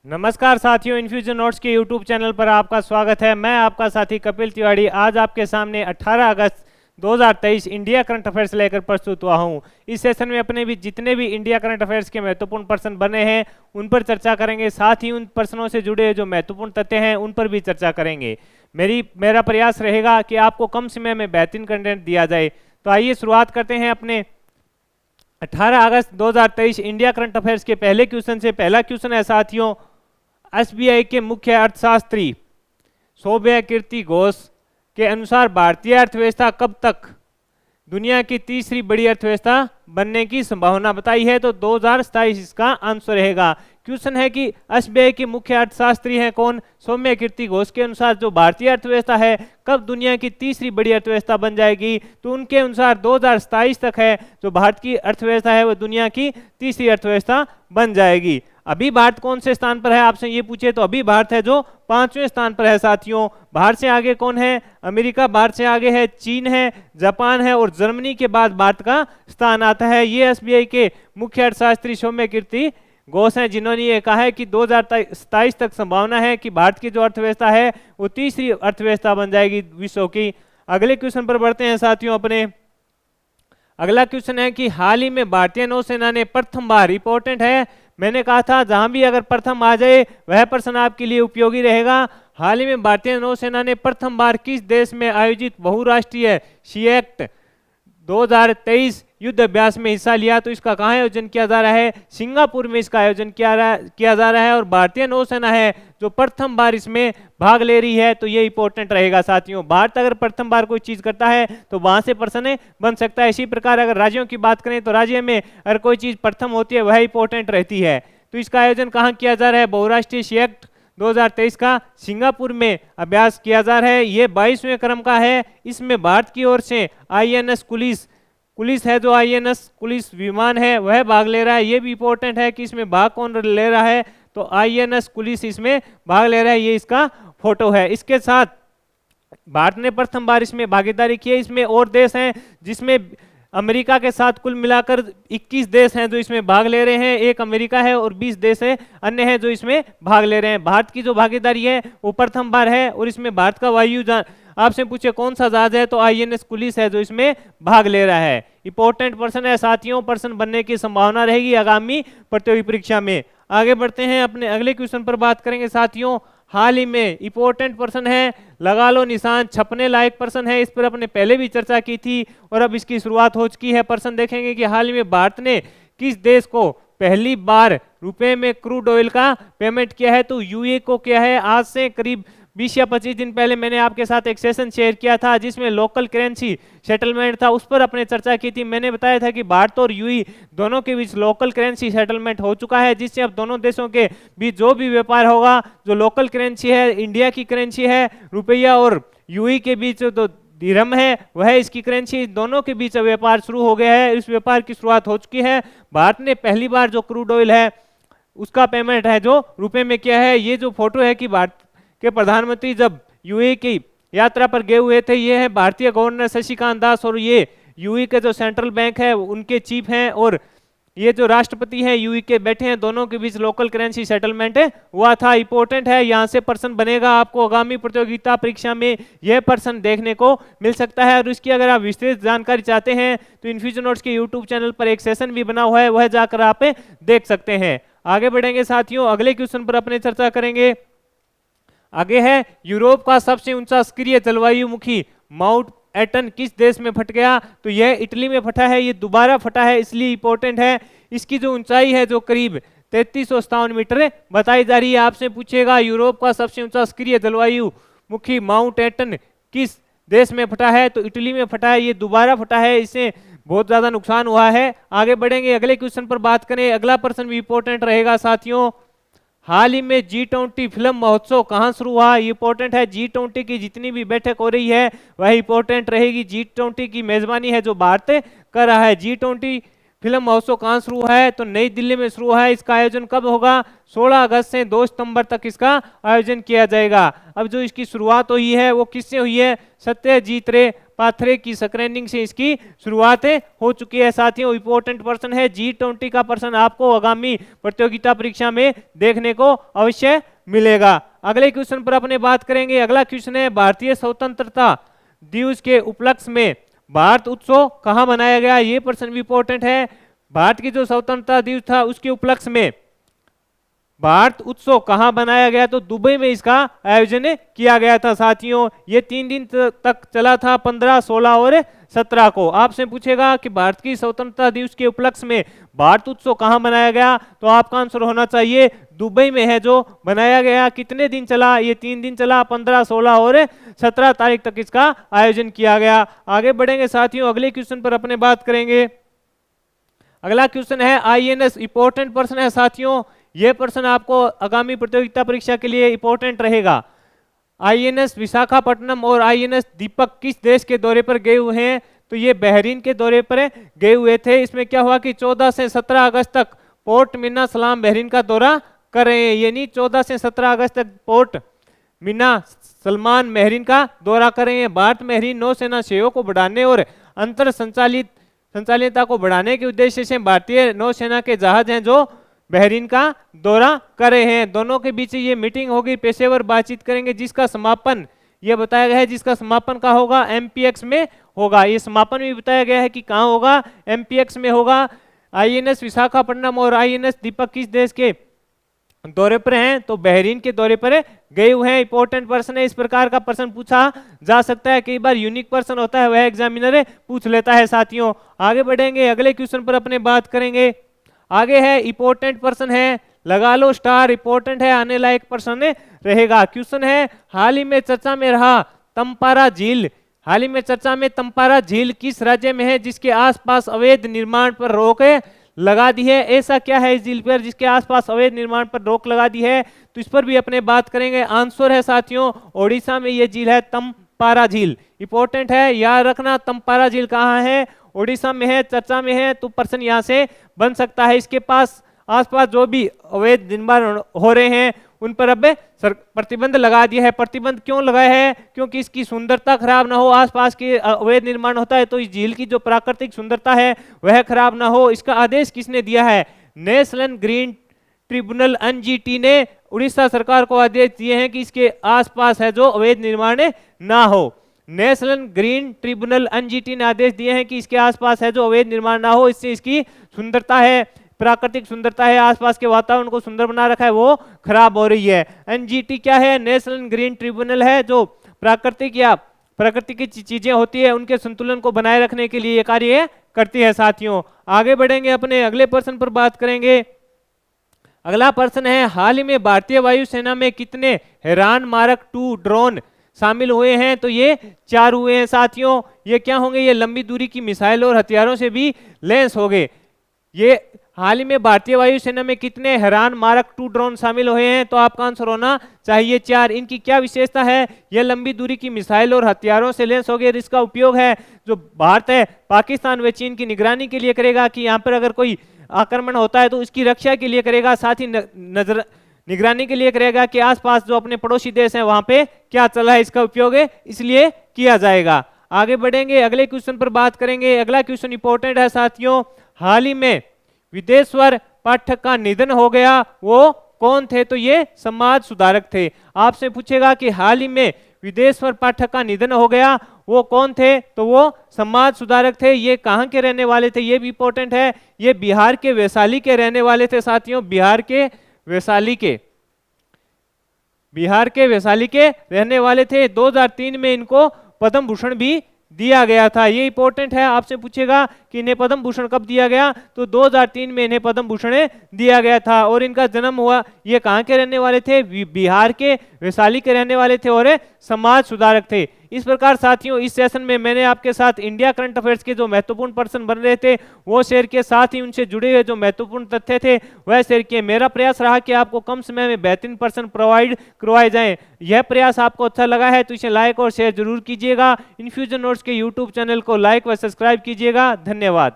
नमस्कार साथियों, infusion notes के यूट्यूब चैनल पर आपका स्वागत है। मैं आपका साथी कपिल तिवारी आज आपके सामने 18 अगस्त 2023 इंडिया करंट अफेयर्स लेकर प्रस्तुत हुआ हूं। इस सेशन में अपने भी जितने भी इंडिया करंट अफेयर्स के महत्वपूर्ण प्रश्न बने हैं उन पर चर्चा करेंगे, साथ ही उन प्रश्नों से जुड़े जो महत्वपूर्ण तथ्य हैं उन पर भी चर्चा करेंगे। मेरा प्रयास रहेगा कि आपको कम समय में बेहतरीन कंटेंट दिया जाए। तो आइए शुरुआत करते हैं अपने 18 अगस्त 2023 इंडिया करंट अफेयर्स के पहले क्वेश्चन से। पहला क्वेश्चन है साथियों, एसबीआई के मुख्य अर्थशास्त्री सौम्यकीर्ति घोष के अनुसार भारतीय अर्थव्यवस्था कब तक दुनिया की तीसरी बड़ी अर्थव्यवस्था बनने की संभावना बताई है? तो 2027 इसका आंसर रहेगा। क्वेश्चन है कि एसबीआई के मुख्य अर्थशास्त्री हैं कौन? सौम्यकीर्ति घोष के अनुसार जो भारतीय अर्थव्यवस्था है कब दुनिया की तीसरी बड़ी अर्थव्यवस्था बन जाएगी? तो उनके अनुसार 2027 तक है जो भारत की अर्थव्यवस्था है वो दुनिया की तीसरी अर्थव्यवस्था बन जाएगी। अभी भारत कौन से स्थान पर है आपसे ये पूछे तो अभी भारत है जो 5वें स्थान पर है साथियों। भारत से आगे कौन है? अमेरिका भारत से आगे है, चीन है, जापान है और जर्मनी के बाद भारत का स्थान आता है। ये एसबीआई के मुख्य अर्थशास्त्री सौम्यकीर्ति घोष हैं जिन्होंने ये कहा है कि 2027 तक संभावना है कि भारत की जो अर्थव्यवस्था है वो तीसरी अर्थव्यवस्था बन जाएगी विश्व की। अगले क्वेश्चन पर बढ़ते हैं साथियों अपने। अगला क्वेश्चन है कि हाल ही में भारतीय नौसेना ने प्रथम बार, इंपॉर्टेंट है, मैंने कहा था जहां भी अगर प्रथम आ जाए वह प्रश्न आपके लिए उपयोगी रहेगा। हाल ही में भारतीय नौसेना ने प्रथम बार किस देश में आयोजित बहुराष्ट्रीय सीएक्ट 2023 युद्ध अभ्यास में हिस्सा लिया? तो इसका कहाँ आयोजन किया जा रहा है? सिंगापुर में इसका आयोजन किया जा रहा है और भारतीय नौसेना है जो प्रथम बार इसमें भाग ले रही है। तो ये इंपॉर्टेंट रहेगा साथियों। भारत अगर प्रथम बार कोई चीज करता है तो वहां से प्रश्न बन सकता है। इसी प्रकार अगर राज्यों की बात करें तो राज्य में अगर कोई चीज प्रथम होती है वह इंपॉर्टेंट रहती है। तो इसका आयोजन कहाँ किया जा रहा है? बहुराष्ट्रीय सीएक्ट 2023 का सिंगापुर में अभ्यास किया जा रहा है। ये 22वें क्रम का है। इसमें भारत की ओर से आईएनएस कुलिस है, जो आईएनएस कुलिस विमान है वह भाग ले रहा है। ये भी इंपॉर्टेंट है कि इसमें भाग कौन ले रहा है? तो आईएनएस कुलिस इसमें भाग ले रहा है। ये इसका फोटो है। इसके साथ भारत ने प्रथम बार इसमें भागीदारी की है। इसमें और देश हैं जिसमें अमेरिका के साथ कुल मिलाकर 21 देश हैं जो इसमें भाग ले रहे हैं। एक अमेरिका है और 20 देश है अन्य हैं जो इसमें भाग ले रहे हैं। भारत की जो भागीदारी है वो प्रथम बार है और इसमें भारत का वायुयान, आपसे पूछे कौन सा जहाज है तो आईएनएस कुलिस है जो इसमें भाग ले रहा है। इंपॉर्टेंट पर्सन है साथियों, पर्सन बनने की संभावना रहेगी आगामी प्रतियोगी परीक्षा में। आगे बढ़ते हैं अपने अगले क्वेश्चन पर बात करेंगे साथियों। हाल ही में इंपॉर्टेंट पर्सन है, लगा लो निशान, छपने लायक पर्सन है। इस पर अपने पहले भी चर्चा की थी और अब इसकी शुरुआत हो चुकी है। पर्सन देखेंगे कि हाल ही में भारत ने किस देश को पहली बार रुपए में क्रूड ऑयल का पेमेंट किया है? तो यूएई को किया है। आज से करीब 20 या 25 दिन पहले मैंने आपके साथ एक सेशन शेयर किया था जिसमें लोकल करेंसी सेटलमेंट था, उस पर अपने चर्चा की थी। मैंने बताया था कि भारत और यूएई दोनों के बीच लोकल करेंसी सेटलमेंट हो चुका है, जिससे अब दोनों देशों के बीच जो भी व्यापार होगा, जो लोकल करेंसी है, इंडिया की करेंसी है रुपया और यूएई के बीच जो दिरहम है वह इसकी करेंसी, दोनों के बीच व्यापार शुरू हो गया है। इस व्यापार की शुरुआत हो चुकी है। भारत ने पहली बार जो क्रूड ऑयल है उसका पेमेंट है जो रुपए में किया है। ये जो फोटो है कि भारत के प्रधानमंत्री जब यूएई की यात्रा पर गए हुए थे, ये है भारतीय गवर्नर शशिकांत दास और ये यूएई के जो सेंट्रल बैंक है उनके चीफ हैं और ये जो राष्ट्रपति हैं यूएई के बैठे हैं। दोनों के बीच लोकल करेंसी सेटलमेंट हुआ था। इंपॉर्टेंट है, यहाँ से पर्सन बनेगा आपको आगामी प्रतियोगिता परीक्षा में यह पर्सन देखने को मिल सकता है। और इसकी अगर आप विस्तृत जानकारी चाहते हैं तो इन्फ्यूजन नोट्स के यूट्यूब चैनल पर एक सेशन भी बना हुआ है, वह जाकर आप देख सकते हैं। आगे बढ़ेंगे साथियों, अगले क्वेश्चन पर अपने चर्चा करेंगे। आगे है, यूरोप का सबसे ऊंचा सक्रिय जलवायु मुखी माउंट एटन किस देश में फट गया? तो यह इटली में फटा है। ये दोबारा फटा है इसलिए इंपॉर्टेंट है। इसकी जो ऊंचाई है जो करीब 3357 मीटर बताई जा रही है। आपसे पूछेगा यूरोप का सबसे ऊंचा सक्रिय जलवायु मुखी माउंट एटन किस देश में फटा है? तो इटली में फटा है। ये दोबारा फटा है, इससे बहुत ज्यादा नुकसान हुआ है। आगे बढ़ेंगे, अगले क्वेश्चन पर बात करें। अगला प्रश्न भी इंपॉर्टेंट रहेगा साथियों। हाल ही में G20 फिल्म महोत्सव कहां शुरू हुआ? इंपॉर्टेंट है। G20 की जितनी भी बैठक हो रही है वह इंपॉर्टेंट रहेगी। G20 की मेजबानी है जो भारत कर रहा है। G20 फिल्म महोत्सव कहाँ शुरू है, तो नई दिल्ली में शुरू है। इसका आयोजन कब होगा, 16 अगस्त से 2 सितंबर तक इसका आयोजन किया जाएगा। अब जो इसकी शुरुआत हुई है वो किससे हुई है, सत्यजीत रे पाथरे की स्क्रीनिंग से इसकी शुरुआत हो चुकी है। साथियों इंपॉर्टेंट पर्सन है, G20 का पर्सन आपको आगामी प्रतियोगिता परीक्षा में देखने को अवश्य मिलेगा। अगले क्वेश्चन पर अपने बात करेंगे। अगला क्वेश्चन है, भारतीय स्वतंत्रता दिवस के उपलक्ष्य में भारत उत्सव कहाँ मनाया गया, ये प्रश्न भी इंपॉर्टेंट है। भारत की जो स्वतंत्रता दिवस था उसके उपलक्ष्य में भारत उत्सव कहाँ बनाया गया, तो दुबई में इसका आयोजन किया गया था। साथियों ये 3 दिन तक चला था, 15, 16 और 17 को। आपसे पूछेगा कि भारत की स्वतंत्रता दिवस के उपलक्ष्य में भारत उत्सव कहाँ मनाया गया, तो आपका आंसर होना चाहिए दुबई में है जो बनाया गया। कितने दिन चला, ये 3 दिन चला, 15, 16 और 17 तारीख तक इसका आयोजन किया गया। आगे बढ़ेंगे साथियों, अगले क्वेश्चन पर अपने बात करेंगे। अगला क्वेश्चन है INS, इंपॉर्टेंट प्रश्न है साथियों। यह प्रश्न आपको आगामी प्रतियोगिता परीक्षा के लिए इंपॉर्टेंट रहेगा। INS विशाखापट्टनम और INS दीपक किस देश के दौरे पर गए हुए हैं, तो ये बहरीन के दौरे पर गए हुए थे। इसमें क्या हुआ कि 14 से 17 अगस्त तक पोर्ट मिन्ना सलाम बहरीन का दौरा कर रहे हैं। यानी 14 से 17 अगस्त तक पोर्ट मिन्ना सलमान बहरीन का दौरा कर रहे हैं। भारत बहरीन नौसेना सहयोग को बढ़ाने और अंतर संचालितता को बढ़ाने के उद्देश्य से भारतीय नौसेना के जहाज हैं जो बहरीन का दौरा कर रहे हैं। दोनों के बीच ये मीटिंग होगी, पेशेवर बातचीत करेंगे, जिसका समापन ये बताया गया है, जिसका समापन का होगा MPX में होगा। ये समापन भी बताया गया है कि कहाँ होगा, MPX में होगा। INS विशाखापट्टनम और INS दीपक किस देश के दौरे पर हैं, तो बहरीन के दौरे पर गए हुए हैं। इंपॉर्टेंट पर्सन है, इस प्रकार का प्रश्न पूछा जा सकता है। कई बार यूनिक पर्सन होता है, वह एग्जामिनर पूछ लेता है। साथियों आगे बढ़ेंगे, अगले क्वेश्चन पर अपने बात करेंगे। आगे है इंपॉर्टेंट पर्सन है, लगा लो स्टार, इंपॉर्टेंट है, आने लायक पर्सन रहेगा। क्वेश्चन है, हाल ही में चर्चा में रहा तमपारा झील, हाल ही में चर्चा में तमपारा झील किस राज्य में है जिसके आसपास अवैध निर्माण पर रोक लगा दी है। ऐसा क्या है इस झील पर जिसके आसपास अवैध निर्माण पर रोक लगा दी है, तो इस पर भी अपने बात करेंगे। आंसर है साथियों ओडिशा में ये झील है, तमपारा झील। इंपॉर्टेंट है, याद रखना तमपारा झील कहाँ है, ओडिशा में है, चर्चा में है, तो प्रश्न यहाँ से बन सकता है। इसके पास आसपास जो भी अवैध निर्माण हो रहे हैं उन पर अब प्रतिबंध लगा दिया है। प्रतिबंध क्यों लगाया है, क्योंकि इसकी सुंदरता खराब ना हो। आसपास के अवैध निर्माण होता है तो इस झील की जो प्राकृतिक सुंदरता है वह खराब ना हो। इसका आदेश किसने दिया है, नेशनल ग्रीन ट्रिब्यूनल NGT ने उड़ीसा सरकार को आदेश दिए हैं कि इसके आसपास है जो अवैध निर्माण ना हो। नेशनल ग्रीन ट्रिब्यूनल NGT ने आदेश दिए हैं कि इसके आसपास है जो अवैध निर्माण ना हो, इससे इसकी सुंदरता है, प्राकृतिक सुंदरता है, आसपास के वातावरण को सुंदर बना रखा है, वो खराब हो रही है। NGT क्या है, नेशनल ग्रीन ट्रिब्यूनल है, जो प्राकृतिक या प्रकृति की चीजें होती है उनके संतुलन को बनाए रखने के लिए ये कार्य करती है। साथियों आगे बढ़ेंगे, अपने अगले प्रश्न पर बात करेंगे। अगला प्रश्न है, हाल ही में भारतीय वायुसेना में कितने हैरान मारक 2 ड्रोन शामिल हुए हैं, तो ये 4 हुए हैं। साथियों ये क्या होंगे, ये लंबी दूरी की मिसाइल और हथियारों से भी लैस हो गए। ये हाल ही में भारतीय वायुसेना में कितने हैरान मारक 2 ड्रोन शामिल हुए हैं, तो आपका आंसर होना चाहिए 4। इनकी क्या विशेषता है, यह लंबी दूरी की मिसाइल और हथियारों से लैस हो गए। इसका उपयोग है जो भारत है पाकिस्तान व चीन की निगरानी के लिए करेगा कि यहाँ पर अगर कोई आक्रमण होता है तो इसकी रक्षा के लिए करेगा, साथ ही निगरानी के लिए करेगा कि आसपास जो अपने पड़ोसी देश हैं वहां पे क्या चल रहा है, इसका उपयोग इसलिए किया जाएगा। आगे बढ़ेंगे, अगले क्वेश्चन पर बात करेंगे। अगला क्वेश्चन इंपॉर्टेंट है साथियों, हाल ही में विदेश्वर पाठक का निधन हो गया, वो कौन थे, तो ये समाज सुधारक थे। आपसे पूछेगा कि हाल ही में विदेश्वर पाठक का निधन हो गया, वो कौन थे, तो वो समाज सुधारक थे। ये कहाँ के रहने वाले थे, ये भी इंपॉर्टेंट है, ये बिहार के वैशाली के रहने वाले थे। साथियों बिहार के वैशाली के रहने वाले थे। 2003 में इनको पद्म भूषण भी दिया गया था। ये इंपॉर्टेंट है, आपसे पूछेगा कि इन्हें पद्म भूषण कब दिया गया, तो 2003 में इन्हें पद्म भूषण दिया गया था। और इनका जन्म हुआ, ये कहाँ के रहने वाले थे, बिहार के वैशाली के रहने वाले थे और समाज सुधारक थे। इस प्रकार साथियों इस सेशन में मैंने आपके साथ इंडिया करंट अफेयर्स के जो महत्वपूर्ण पर्सन बन रहे थे वो शेयर किए, साथ ही उनसे जुड़े हुए जो महत्वपूर्ण तथ्य थे वह शेयर किए। मेरा प्रयास रहा कि आपको कम समय में बेहतरीन पर्सन प्रोवाइड करवाए जाएं। यह प्रयास आपको अच्छा लगा है तो इसे लाइक और शेयर जरूर कीजिएगा। इन्फ्यूजन नोट्स के यूट्यूब चैनल को लाइक व सब्सक्राइब कीजिएगा। धन्यवाद।